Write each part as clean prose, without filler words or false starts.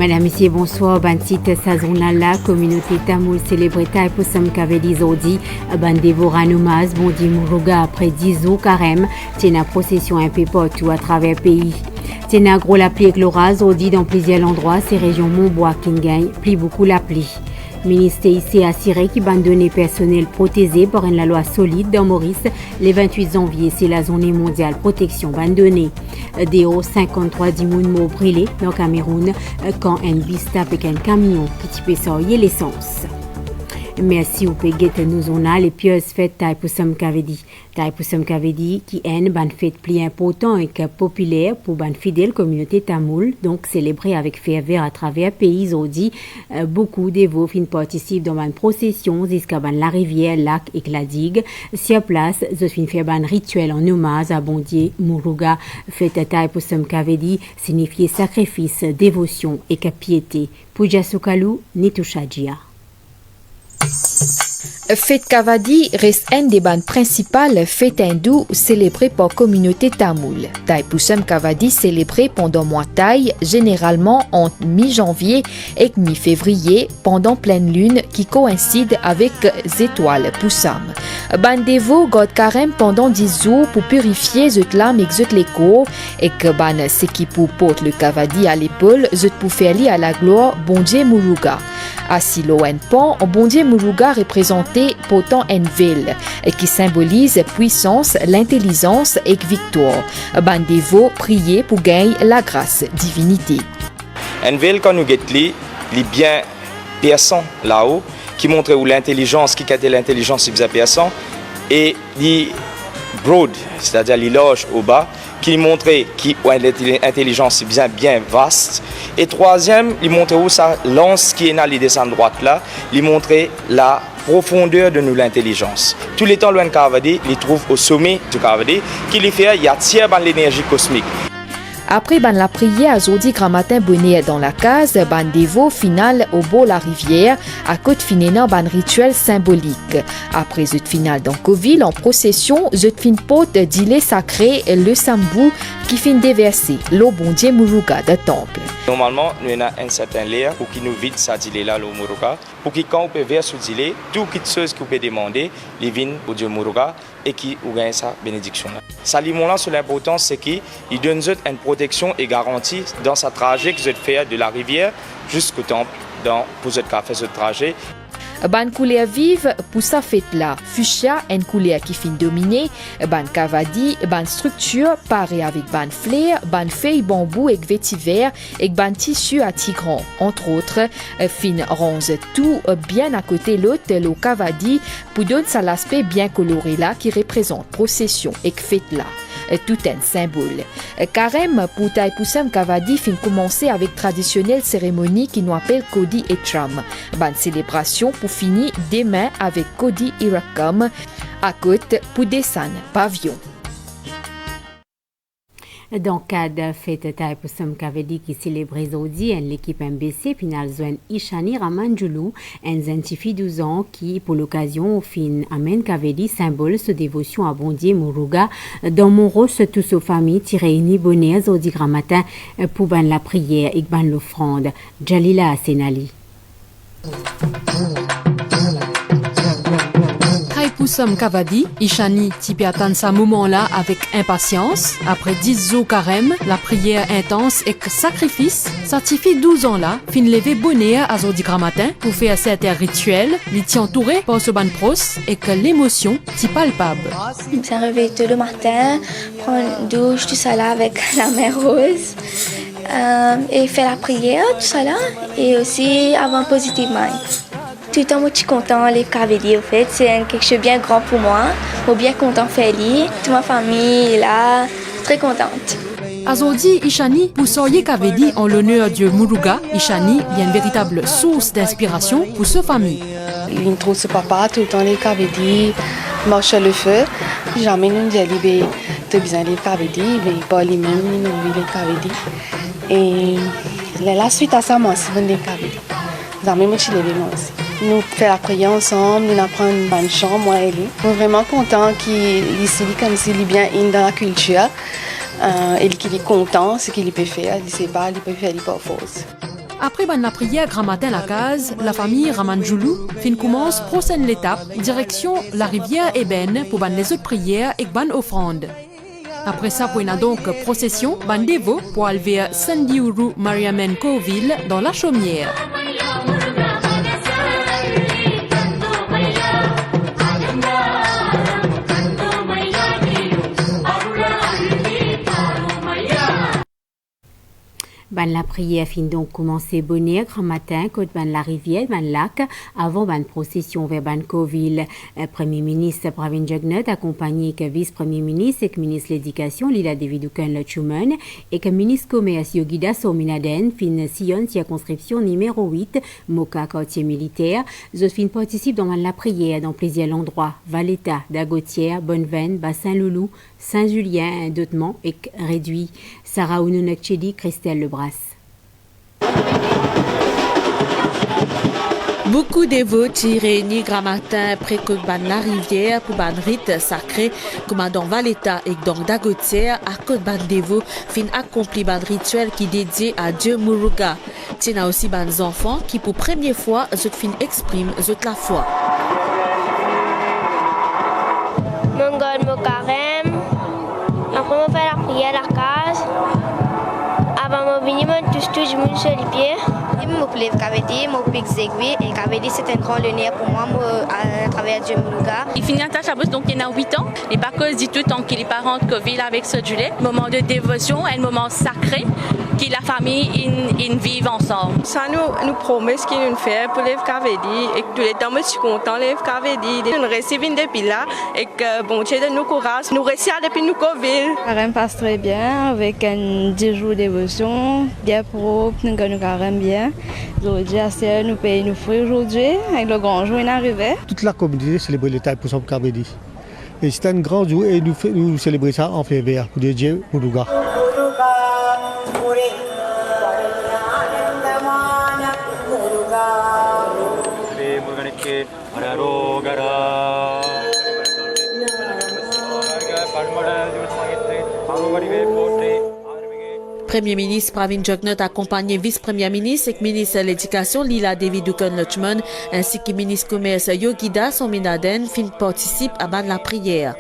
Madame, Messieurs, bonsoir. Ban site sazonal la communauté tamoul célébrée Taipusam Kavedi Zodi, ban dévora nomas bondi Muruga après 10 ans carême, tient procession un peu partout à travers le pays. Tient gros la pluie éclora Zodi dans plusieurs endroits, ces régions Montbois qui gagnent, plie beaucoup la pluie. Ministère ici assuré qui ban donné personnel protégé par une loi solide dans Maurice le 28 janvier, c'est la zone mondiale protection ban donné. Des 53 dimoun mots brûlés dans Cameroun quand un bis tape avec un camion qui peut sortir l'essence. Merci au Péguet nous on a les pieuses fêtes Taipusam Kavedi. Taipusam Kavedi qui est une fête plus importante et populaire pour une fidèle communauté tamoul, donc célébrée avec ferveur à travers le pays Zodi. Beaucoup de dévots participent dans une procession jusqu'à la rivière, lac et la digue. Sur place, je suis fait un rituel en hommage à Bondier Muruga. Fête Taipusam Kavedi signifie sacrifice, dévotion et piété. Puja Sukalu Nitushajia. Fête Kavadi reste un des bandes principales fêtes hindoues célébrées par communauté tamoul. Taipusam Kavadi célébré pendant mois Thaï, généralement entre mi-janvier et mi-février, pendant pleine lune qui coïncide avec étoiles Poussam. Bandévo god carême pendant 10 jours pour purifier zut l'âme et zut les corps et que ban s'équipe porte le Kavadi à l'épaule zut pour faire li à la gloire Bondier Muruga. Assis loin pont, Bondier Muruga représenté pourtant une ville et qui symbolise puissance, l'intelligence et victoire. Bandévo prier pour gagner la grâce, divinité. Une ville quand nous guettons, les bien personnes là-haut, qui montre où l'intelligence, qui a l'intelligence, c'est bien personne, et les broad, c'est-à-dire les loges au bas, qui montre qui l'intelligence est bien vaste. Et troisième, il montre où ça lance qui est dans les dessins droite là, il montre la profondeur de nous l'intelligence. Tous les temps loin de Kavadi, il trouve au sommet du Kavadi, qui lui fait il y a tiers dans l'énergie cosmique. Après ban la prière à Zodi Gramatin bonnet dans la case, ban dévot final au beau la rivière, à côte finéna ban rituel symbolique. Après zut final dans Coville en procession, zut fin pote d'îlet sacré le sambou qui fin déverser l'eau Bondier Muruga de temple. Normalement, nous avons un certain l'air pour qui nous vide ça d'îlet là l'eau Muruga, pour qui quand on peut verser sous d'îlet, tout qui chose qu'on peut demander, les vins au Dieu Muruga et qui ou gagne sa bénédiction. Ça limon sur l'importance c'est qu'il donne une protection et garantie dans sa trajet que vous fait de la rivière jusqu'au temple pour ce faire ce trajet. Ban couleur vive pour sa fête là, fuchsia une couleur qui fin dominée, ban Kavadi, ban structure parée avec ban flair, ban feuille bambou et vétiver et ban tissu à tigran, entre autres, fin ronze tout bien à côté l'autre le Kavadi pour donner ça l'aspect bien coloré là qui représente procession et fête là. Tout un symbole. Carême pour Taipusam Kavadi fin commencer avec traditionnelle cérémonie qui nous appelle Kodi et Tram. Ban célébration pour finir demain avec Kodi Irakam à côté pour descendre pavillon. Dans le cadre de fête Taipusam Kavedi qui célèbre aujourd'hui, l'équipe MBC finale joint Ishani Ramanjulu, un scientifique 12 ans qui, pour l'occasion, fin amène Kavedi symbole de dévotion à Bondier Muruga dans mon rôle toute sa famille qui réunit bonheur aujourd'hui grand matin pour ban la prière et ban l'offrande. Jalila Senali. Taipusam Kavadi, Ishani type attend ce moment-là avec impatience. Après 10 jours carême, la prière intense et sacrifice, certifie 12 ans là, fin lever bonheur à Zodi grand matin pour faire certains rituels, il tient entouré par ce ban pros et que l'émotion t'y palpable. Je me réveille tôt le matin, prendre une douche, tout ça là avec la mer rose. Et faire la prière, tout ça là, et aussi avoir un positive mind. Tout le temps, je suis content les Kavedi, en fait, c'est quelque chose de bien grand pour moi. Je suis bien content de faire lire. Toute ma famille est là, très contente. Azodi Ishani, pour Soye Kavedi en l'honneur de Muruga, Ishani est une véritable source d'inspiration pour sa famille. Il trouve ce papa tout le temps les Kavedi, marche le feu. Jamais nous dit de besoin les Kavedi, mais pas lui-même, nous les Kavedi. Et la suite à ça, moi, c'est les Kavedi. Jamais moi, je les aussi. Nous faisons la prière ensemble, nous apprenons une bonne chambre, moi et lui. Nous sommes vraiment contents qu'il est comme s'il est bien dans la culture et qu'il est content de ce qu'il peut faire. Il ne sait pas, il peut faire, il peut faire. Après la prière grand matin la case, la famille Ramanjoulou commence prochaine l'étape direction la rivière Eben pour les autres prières et ban offrandes. Après ça, il y a donc procession ban dévot pour aller vers Sandiuru Mariamen Coville dans la Chaumière. Ban la prière fin donc commencer bonheur grand matin côté ban la rivière ban lac avant ban procession vers Bancoville. Premier ministre Pravin Jugnauth accompagné que vice-premier ministre et que ministre de l'éducation Lila Devidukan Lechuman et que ministre commerce Yogida Sominaden fin sillonne circonscription numéro 8 Moka quartier militaire. Josephine participe dans ban la prière dans plusieurs endroits Valeta, Dagotière, Bonneveine, Bassin-Loulou, Saint-Julien, Dotement et Réduit. Sarah Oununakchedi, Christelle Lebras. Beaucoup de votes réunis grand matin près que la rivière pour ban rite sacré comme dans Valeta et dans Dagotière à côté ban dévot fin accompli ban rituel qui dédié à Dieu Muruga. Tient aussi ban enfants qui pour première fois zot fin exprime zot la foi. Mon God mon carême. Après on fait la prière à la case. Avant de venir, tout le monde sur les pieds. Je me plais Kavedi, mon pic Zegui et Kavedi c'est un grand honneur pour moi à travers Dieu Muluga. Il finit à Tachabos donc il y a 8 ans. Les parcours dit tout tant qu'il est parent de Covid avec ce Julet. Moment de dévotion, un moment sacré que la famille ils vivent ensemble. Ça nous promet ce qu'il nous fait pour les Kavedi et que tous les temps je suis content les Kavedi. Nous recevons depuis là et que bon Dieu de nous courage, nous réussissons depuis nous Covid. Carême passe très bien avec un 10 jours de dévotion, bien propre, nous gagnons carême bien. Aujourd'hui, nous payons nos fruits aujourd'hui, avec le grand jour arrivé. Toute la communauté célèbre le taille pour son Kavedi. Et c'est un grand jour et nous célébrons ça en février pour Dieu Muruga. Premier ministre Pravin Jugnauth accompagné vice-premier ministre et ministre de l'éducation Lila Devidukan Lechuman ainsi que ministre commerce Yogida Sominaden fin participe à ban la prière.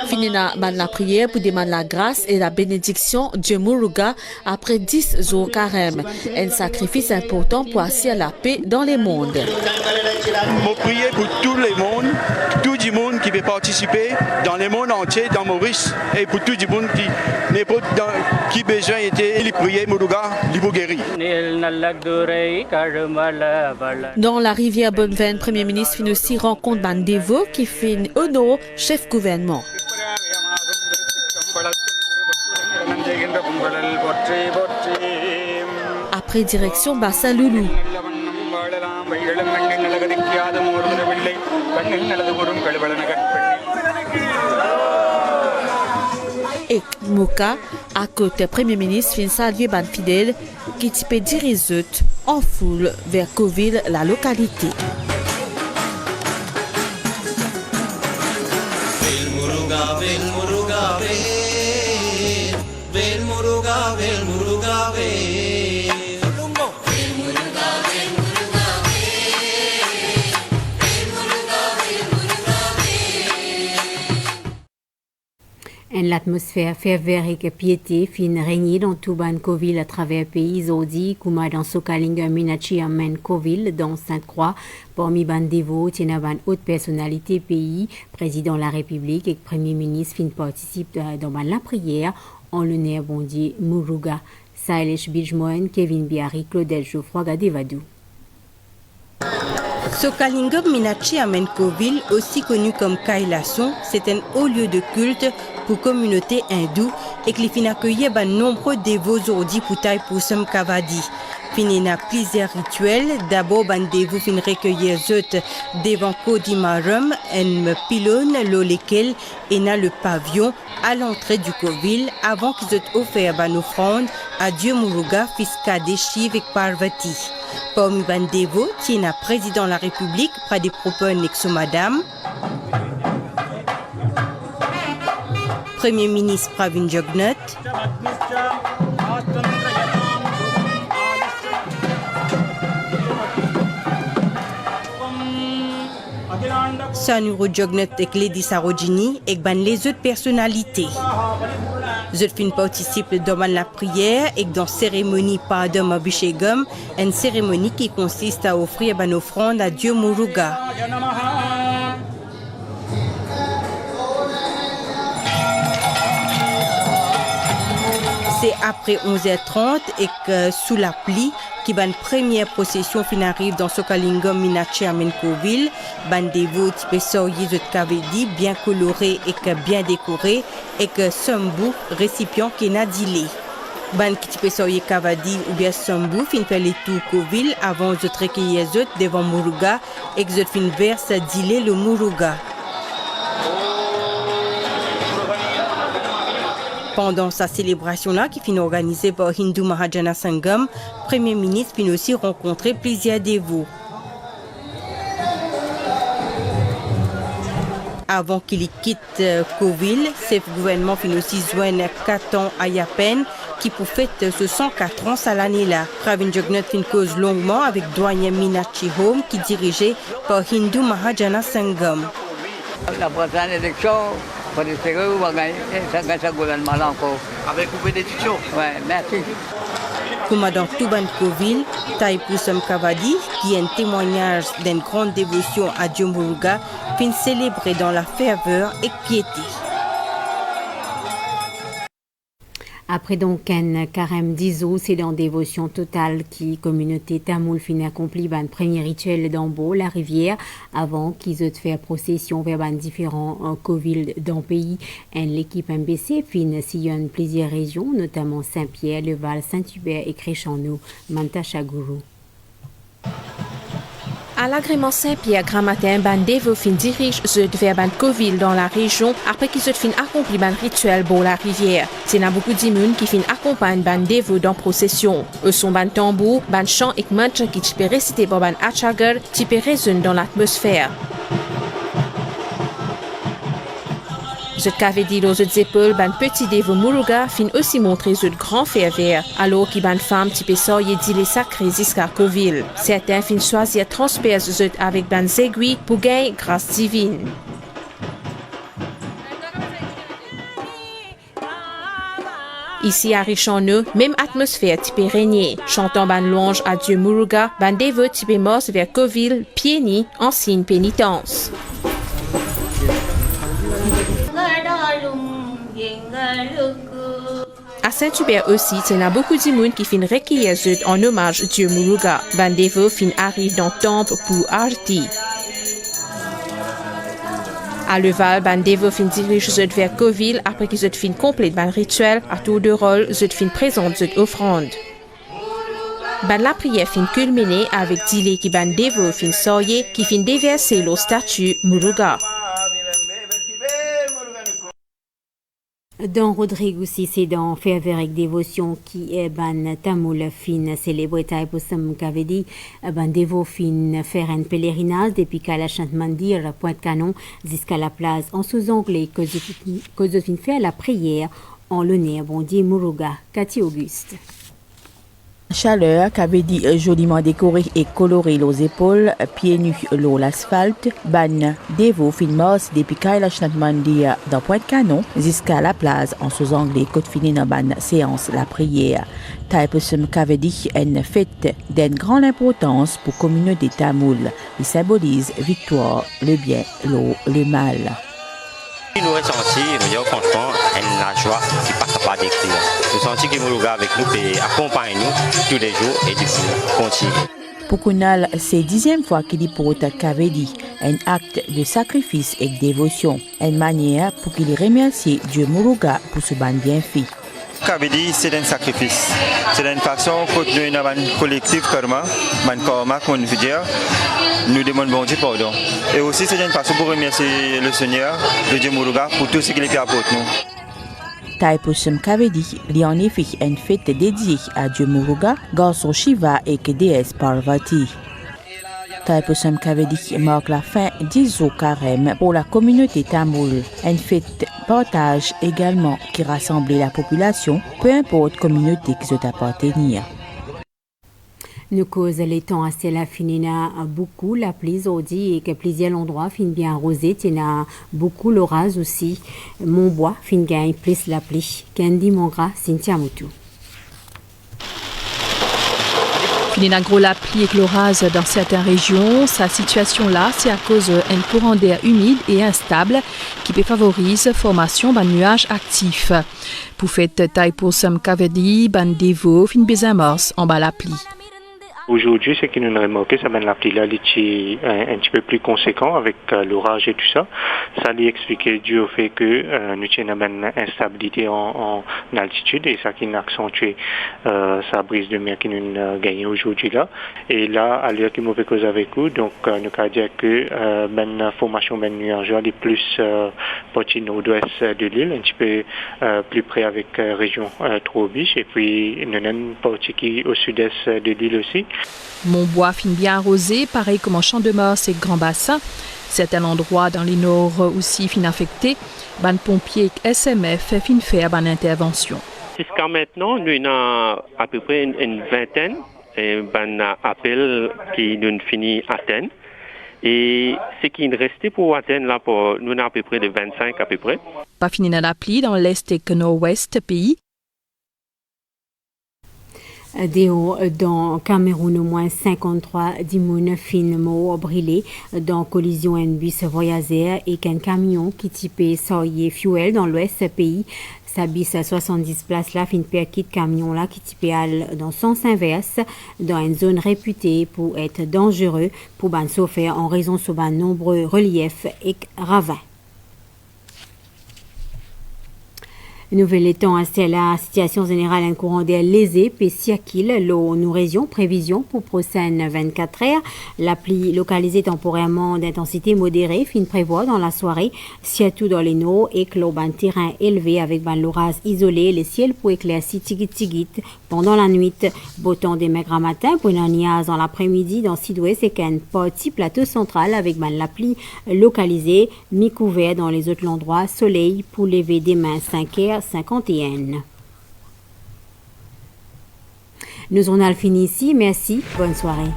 Finina ban la prière pour demander la grâce et la bénédiction Dieu Muruga après 10 jours carême. Un sacrifice important pour assurer la paix dans les mondes. Je prie pour tout le monde, tout le monde qui veut participer dans le monde entier, dans Maurice, et pour tout le monde qui a besoin de prier Muruga, il vous guérit. Dans la rivière Bonneveine, Premier ministre fin aussi rencontre ban dévot qui fait honneur chef gouvernement. Après direction Bassin-Loulou. Et Moka, à côté Premier ministre, fin saluer ban fidèle qui peut diriger en foule vers Coville, la localité. L'atmosphère fervérique et piété fin régner dans tout Bancoville à travers le pays aujourd'hui, comme dans Sokalinga Minachi à Mancoville, dans Sainte-Croix, parmi ban dévots, tient ban haute personnalité pays, président de la République et premier ministre fin participe dans la prière en l'honneur bondier Muruga. Sailesh Bijmoen, Kevin Biari, Claudel Geoffroy, Gadevadou. Sokalingam Minachi à Mancoville, aussi connu comme Kailason, c'est un haut lieu de culte pour communauté hindoue et qui fin accueillir nombreux dévots aujourd'hui pour Taï Poussam Kavadi. Finina plusieurs rituels. D'abord, bandez-vous fin recueillir zut devant Kodimarum, un pylône, lequel est le pavillon à l'entrée du Covil avant qu'ils aient offert une offrande à Dieu Muruga, fils cadet Shiv et Parvati. Parmi bandez-vous, tient président de la République, près des propos nexo madame. Premier ministre Pravin Jugnauth. Sanuro Jugnauth et Lady Sarojini et les autres personnalités. Les autres participent dans la prière et dans la cérémonie Padam Abhishegam, une cérémonie qui consiste à offrir une offrande à Dieu Muruga. C'est après 11h30 et que sous la pluie, qui une première procession arrive dans Sokalingam Minachi Amenkoville, bandez-vous type soyez de Kavedi bien coloré et que bien décoré et que Sambu récipient qui n'a dilé. Ban qui type soyez Kavadi ou bien Sambu fin fait les tout Koville avant de recueillir devant Muruga et que fin verse dilé le Muruga. Pendant sa célébration-là, qui finit organisée par Hindu Mahajana Sangam, le Premier ministre finit aussi rencontrer plusieurs dévots. Avant qu'il quitte Covil, le gouvernement finit aussi joindre Katan Ayapen, qui pour fête ce 104 ans à l'année-là. Pravin Jugnauth finit cause longuement avec doyen Minachi Home, qui est dirigé par Hindu Mahajana Sangam. La prochaine élection, avec une bénédiction. Oui, merci. Commandant Touban Covil, Taipusam Kavadi, qui est un témoignage d'une grande dévotion à Dieu Muruga, fin célébré dans la ferveur et piété. Après donc un carême d'Iso, c'est dans dévotion totale qui communauté tamoul fin accompli un premier rituel d'Ambo, la rivière, avant qu'ils aient fait procession vers différents covils dans le pays. L'équipe MBC fin sillonne plusieurs régions, notamment Saint-Pierre, Le Val, Saint-Hubert et Créchano, Mantachagourou. À l'agrément Saint-Pierre, grand matin, bandez-vous fin dirige vers ban Covil dans la région après qu'ils fin accompli ban rituel pour la rivière. C'est là beaucoup d'immunes qui fin accompagnent bandez-vous dans procession. Eux sont ban tambour, ban chant et mantra qui peut réciter pour ban achagar, qui peut résonner dans l'atmosphère. Je t'avais dit aux épaules, ban petit dévot Muruga fin aussi montrer ce grand ferveur, alors qu'il ban femme type soyez dit les sacrés jusqu'à Covil. Certains fin choisir transperce avec ban aiguilles pour gagner grâce divine. Ici à Richano, même atmosphère type régner. Chantant ban louange à Dieu Muruga, ban dévot type morse vers Covil, pieds nus, en signe pénitence. À Saint-Hubert aussi, il y a beaucoup de monde qui fin recueillir en hommage à Dieu Muruga. Bandez-vous fin arrive dans le temple pour Arti. À Leval, bandez-vous fin dirige vers Covil après qu'ils aient fin complète ban rituel à tour de rôle, ils fin présente offrande. Ban la prière fin culminée avec dilé qui bandez-vous fin soyez qui fin déverser le statut Muruga. Dans Rodrigue aussi, c'est dans ferveur avec dévotion qui est ban tamoul fin célébré Taipusam Kavedi, ban dévot fin faire un pèlerinage depuis Kalachant Mandir, Pointe-Canon, jusqu'à la place en sous-anglais, cause fin faire la prière en l'honneur bon Dieu Muruga, Cathy Auguste. Chaleur, Kavedi joliment décoré et coloré aux épaules, pieds nus l'eau l'asphalte, ban dévot filmos depuis Kalachant Mandir dans Pointe-Canon jusqu'à la place en sous-anglais, côte fini dans ban séance la prière. Taipusam Kavedi est une fête d'une grande importance pour la communauté tamoul. Il symbolise victoire, le bien, l'eau, le mal. Nous ressentons, franchement, la joie qui ne passe pas d'écrire. Nous sentons que Muruga avec nous et accompagne nous tous les jours et du coup, continue. Pour Kunal, c'est 10e fois qu'il porte Kavedi, un acte de sacrifice et de dévotion, une manière pour qu'il remercie Dieu Muruga pour ce ban bienfait. Kavedi, c'est un sacrifice. C'est une façon que nous avons un collectif karma, un karma qu'on veut dire, nous demandons bon Dieu pardon. Et aussi c'est une façon pour remercier le Seigneur, le Dieu Muruga, pour tout ce qu'il a apporté nous. Thaipusam Kavedi est en effet une fête dédiée à Dieu Muruga, garçon Shiva et déesse Parvati. Thaipusam Kavedi marque la fin d'Izo Carême pour la communauté tamoule. Une fête partage également qui rassemble la population, peu importe communauté qui se appartenir. Nous cause les temps assez la finina beaucoup la pluie aujourd'hui et que plusieurs endroits fin bien arrosé, il y a beaucoup l'orage aussi. Mon bois fin gagne plus la pluie. Candy Mongra, Cynthia Moutou. Finina gros la pluie et l'orage dans certaines régions. Sa situation là, c'est à cause d'un courant d'air humide et instable qui peut favoriser la formation d'un nuage actif. Pour fête Thaipusam Kavedi, ban Devo, fin bezamors en bas la pluie. Aujourd'hui, ce que nous avons remarqué, c'est que la pluie là, est un petit peu plus conséquent avec l'orage et tout ça. Ça lui expliqué dû au fait que nous avons une instabilité en altitude et ça qui a accentué sa brise de mer qui nous a gagné aujourd'hui là. Et là, à l'heure qui m'a fait cause avec vous, donc nous avons dit que la formation de nuages est plus partie nord-ouest de l'île, un petit peu plus près avec région Trobiche et puis nous avons une partie qui est au sud-est de l'île aussi. Montbois fin bien arrosé, pareil comme en Champ-de-Mars et Grand Bassin. Certains endroits dans les nord aussi fin affectés. Ban pompiers et SMF fin fait ban intervention. Jusqu'à maintenant, nous avons à peu près une vingtaine ban appels qui nous finit à atteindre. Et ce qui est resté pour atteindre là, nous avons à peu près de 25 à peu près. Pas fini dans la pluie dans l'est et nord-ouest pays. Dans Cameroun, au moins 53 d'immunes finement brûlés dans collision un bus voyageur et qu'un camion qui typait Soye Fuel dans l'ouest pays. Sa bis à 70 places là, fin perquis camion là qui typait dans sens inverse dans une zone réputée pour être dangereux pour ban chauffeur en raison de ban nombreux reliefs et ravins. Nouvelle temps à la situation générale un courant d'air lésé puis siakil nous région prévision pour prochaines 24 heures la pluie localisée temporairement d'intensité modérée fin prévoit dans la soirée surtout dans les nord et que l'on terrain élevé avec ban l'orage isolé les ciels pour éclaircir tigit pendant la nuit beau temps des maigres matin pour une nuage dans l'après-midi dans sud-ouest et qu'un petit plateau central avec ban la pluie localisée mi-couvert dans les autres endroits soleil pour lever demain 5h51. Nos journal fini ici. Merci. Bonne soirée.